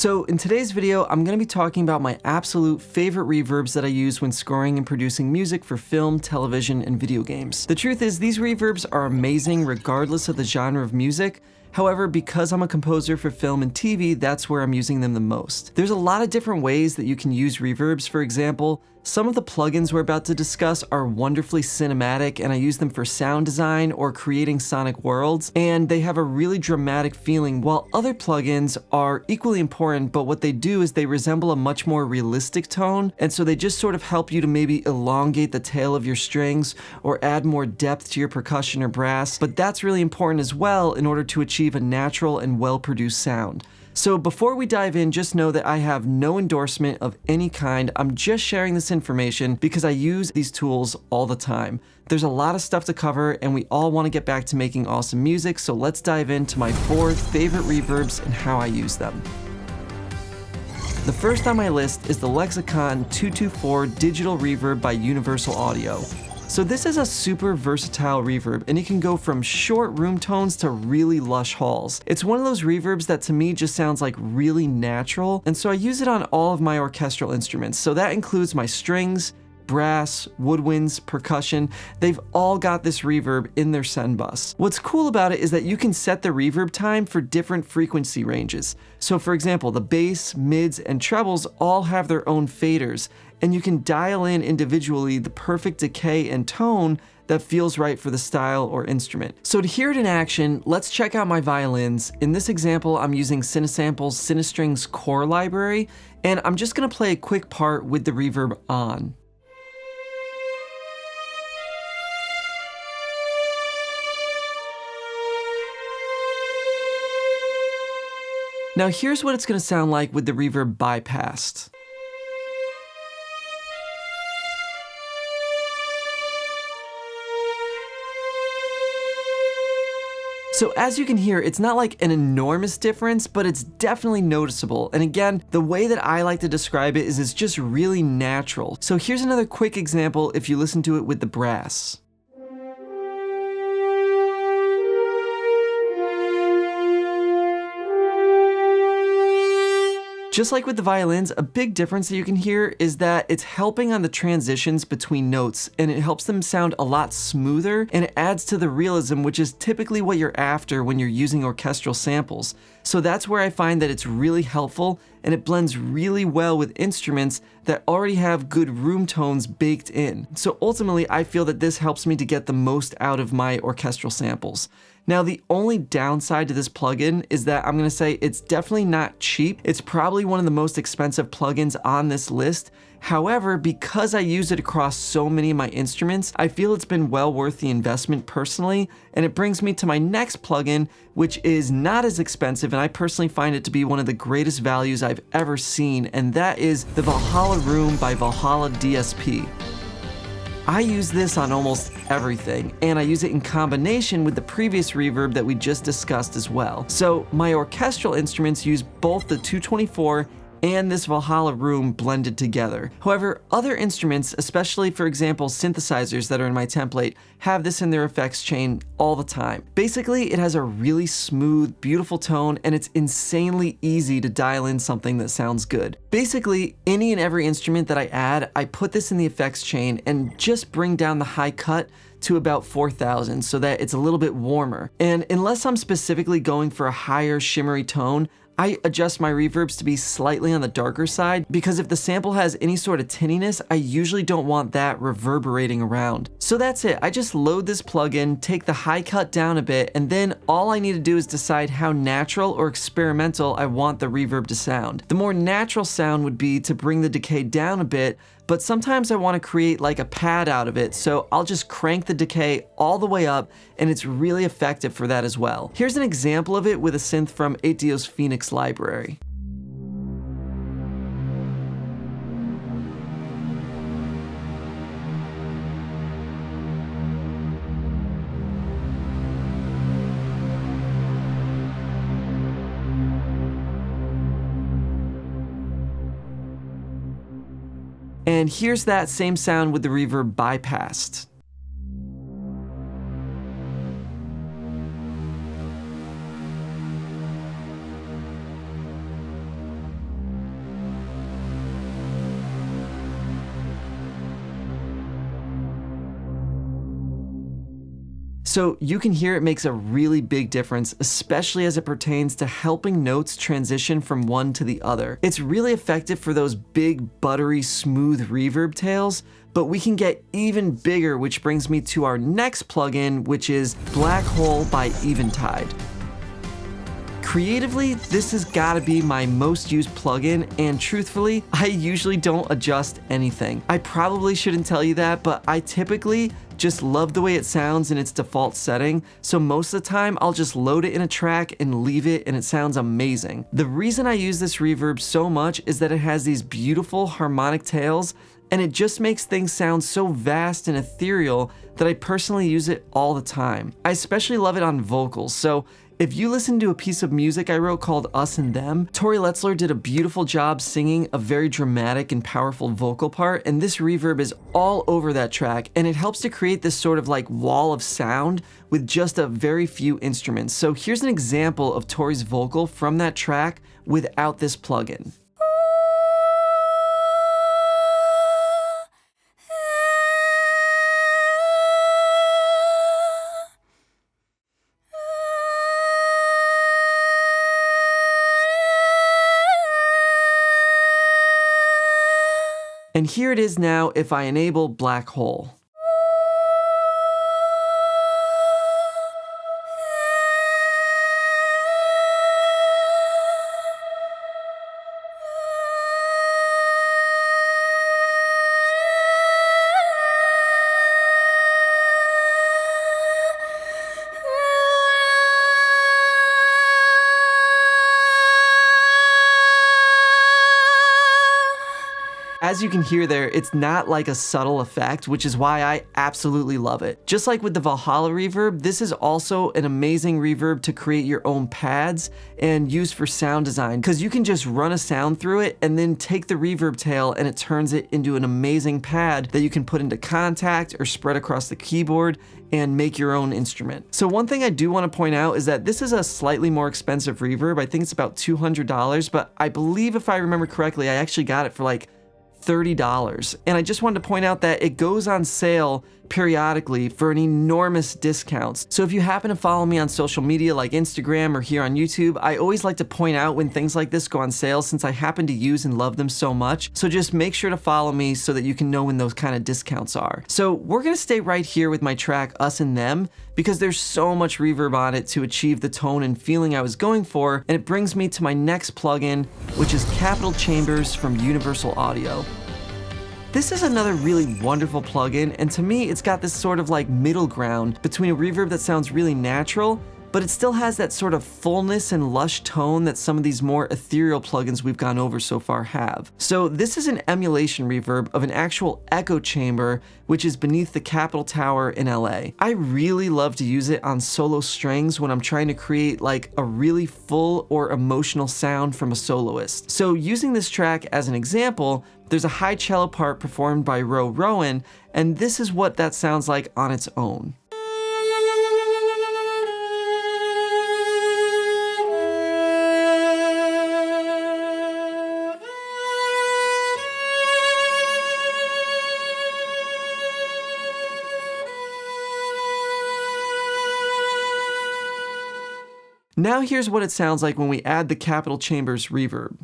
So in today's video, I'm going to be talking about my absolute favorite reverbs that I use when scoring and producing music for film, television, and video games. The truth is, these reverbs are amazing regardless of the genre of music. However, because I'm a composer for film and TV, that's where I'm using them the most. There's a lot of different ways that you can use reverbs. For example, some of the plugins we're about to discuss are wonderfully cinematic, and I use them for sound design or creating sonic worlds, and they have a really dramatic feeling, while other plugins are equally important, but what they do is they resemble a much more realistic tone, and so they just sort of help you to maybe elongate the tail of your strings or add more depth to your percussion or brass, but that's really important as well in order to achieve a natural and well-produced sound. So before we dive in, just know that I have no endorsement of any kind. I'm just sharing this information because I use these tools all the time. There's a lot of stuff to cover and we all want to get back to making awesome music, so let's dive into my 4 favorite reverbs and how I use them. The first on my list is the Lexicon 224 Digital Reverb by Universal Audio. So this is a super versatile reverb, and it can go from short room tones to really lush halls. It's one of those reverbs that to me just sounds like really natural, and so I use it on all of my orchestral instruments. So that includes my strings, brass, woodwinds, percussion. They've all got this reverb in their send bus. What's cool about it is that you can set the reverb time for different frequency ranges. So for example, the bass, mids, and trebles all have their own faders, and you can dial in individually the perfect decay and tone that feels right for the style or instrument. So to hear it in action, let's check out my violins. In this example, I'm using Cinesample's Cinestrings core library, and I'm just gonna play a quick part with the reverb on. Now here's what it's gonna sound like with the reverb bypassed. So as you can hear, it's not like an enormous difference, but it's definitely noticeable. And again, the way that I like to describe it is it's just really natural. So here's another quick example if you listen to it with the brass. Just like with the violins, a big difference that you can hear is that it's helping on the transitions between notes, and it helps them sound a lot smoother, and it adds to the realism, which is typically what you're after when you're using orchestral samples. So that's where I find that it's really helpful, and it blends really well with instruments that already have good room tones baked in. So ultimately, I feel that this helps me to get the most out of my orchestral samples. Now, the only downside to this plugin is that I'm gonna say it's definitely not cheap. It's probably one of the most expensive plugins on this list. However, because I use it across so many of my instruments, I feel it's been well worth the investment personally, and it brings me to my next plugin, which is not as expensive, and I personally find it to be one of the greatest values I've ever seen, and that is the Valhalla Room by Valhalla DSP. I use this on almost everything, and I use it in combination with the previous reverb that we just discussed as well. So my orchestral instruments use both the 224 and this Valhalla Room blended together. However, other instruments, especially for example synthesizers that are in my template, have this in their effects chain all the time. Basically, it has a really smooth, beautiful tone, and it's insanely easy to dial in something that sounds good. Basically, any and every instrument that I add, I put this in the effects chain and just bring down the high cut to about 4,000 so that it's a little bit warmer. And unless I'm specifically going for a higher shimmery tone, I adjust my reverbs to be slightly on the darker side, because if the sample has any sort of tinniness, I usually don't want that reverberating around. So that's it. I just load this plugin, take the high cut down a bit, and then all I need to do is decide how natural or experimental I want the reverb to sound. The more natural sound would be to bring the decay down a bit, but sometimes I want to create like a pad out of it, so I'll just crank the decay all the way up, and it's really effective for that as well. Here's an example of it with a synth from 8dio's Phoenix library. And here's that same sound with the reverb bypassed. So you can hear it makes a really big difference, especially as it pertains to helping notes transition from one to the other. It's really effective for those big, buttery, smooth reverb tails, but we can get even bigger, which brings me to our next plugin, which is Black Hole by Eventide. Creatively, this has got to be my most used plugin, and truthfully, I usually don't adjust anything. I probably shouldn't tell you that, but I typically just love the way it sounds in its default setting, so most of the time I'll just load it in a track and leave it, and it sounds amazing. The reason I use this reverb so much is that it has these beautiful harmonic tails, and it just makes things sound so vast and ethereal that I personally use it all the time. I especially love it on vocals, so if you listen to a piece of music I wrote called Us and Them, Tori Letzler did a beautiful job singing a very dramatic and powerful vocal part, and this reverb is all over that track, and it helps to create this sort of like wall of sound with just a very few instruments. So here's an example of Tori's vocal from that track without this plugin. And here it is now if I enable Black Hole. As you can hear there, it's not like a subtle effect, which is why I absolutely love it. Just like with the Valhalla reverb, this is also an amazing reverb to create your own pads and use for sound design, because you can just run a sound through it and then take the reverb tail and it turns it into an amazing pad that you can put into Contact or spread across the keyboard and make your own instrument. So one thing I do want to point out is that this is a slightly more expensive reverb. I think it's about $200, but I believe if I remember correctly, I actually got it for like $30. And I just wanted to point out that it goes on sale periodically for an enormous discounts. So if you happen to follow me on social media like Instagram or here on YouTube, I always like to point out when things like this go on sale since I happen to use and love them so much. So just make sure to follow me so that you can know when those kind of discounts are. So we're gonna stay right here with my track Us and Them because there's so much reverb on it to achieve the tone and feeling I was going for, and it brings me to my next plugin, which is Capital Chambers from Universal Audio. This is another really wonderful plugin, and to me it's got this sort of like middle ground between a reverb that sounds really natural, but it still has that sort of fullness and lush tone that some of these more ethereal plugins we've gone over so far have. So this is an emulation reverb of an actual echo chamber, which is beneath the Capitol Tower in LA. I really love to use it on solo strings when I'm trying to create like a really full or emotional sound from a soloist. So using this track as an example, there's a high cello part performed by Ro Rowan, and this is what that sounds like on its own. Now here's what it sounds like when we add the Capital Chambers reverb.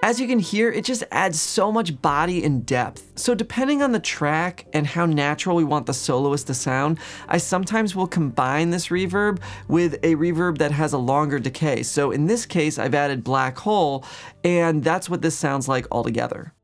As you can hear, it just adds so much body and depth. So depending on the track and how natural we want the soloist to sound, I sometimes will combine this reverb with a reverb that has a longer decay. So in this case, I've added Black Hole, and that's what this sounds like altogether.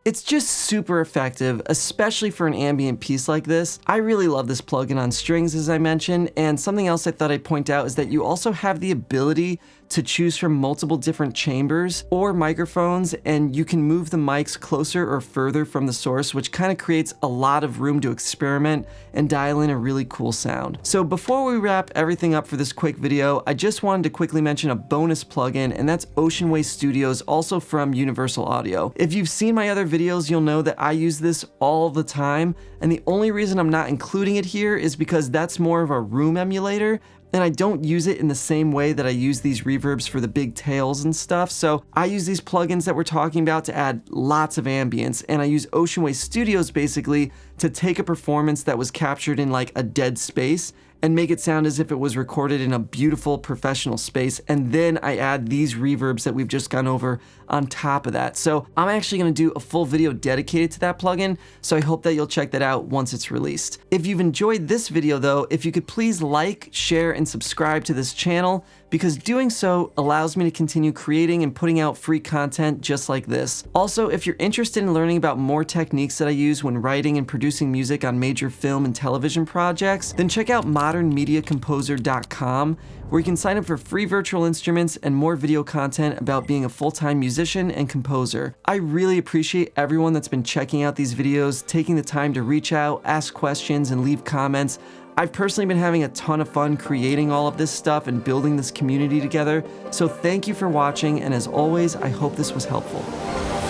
It's just super effective, especially for an ambient piece like this. I really love this plugin on strings, as I mentioned, and something else I thought I'd point out is that you also have the ability to choose from multiple different chambers or microphones, and you can move the mics closer or further from the source, which kind of creates a lot of room to experiment and dial in a really cool sound. So before we wrap everything up for this quick video, I just wanted to quickly mention a bonus plugin, and that's Ocean Way Studios, also from Universal Audio. If you've seen my other videos, you'll know that I use this all the time, and the only reason I'm not including it here is because that's more of a room emulator, and I don't use it in the same way that I use these reverbs for the big tails and stuff. So I use these plugins that we're talking about to add lots of ambience, and I use Ocean Way Studios basically to take a performance that was captured in like a dead space and make it sound as if it was recorded in a beautiful professional space, and then I add these reverbs that we've just gone over on top of that. So I'm actually gonna do a full video dedicated to that plugin, so I hope that you'll check that out once it's released. If you've enjoyed this video though, if you could please like, share, and subscribe to this channel, because doing so allows me to continue creating and putting out free content just like this. Also, if you're interested in learning about more techniques that I use when writing and producing music on major film and television projects, then check out modernmediacomposer.com, where you can sign up for free virtual instruments and more video content about being a full-time musician and composer. I really appreciate everyone that's been checking out these videos, taking the time to reach out, ask questions, and leave comments. I've personally been having a ton of fun creating all of this stuff and building this community together, so thank you for watching, and as always, I hope this was helpful.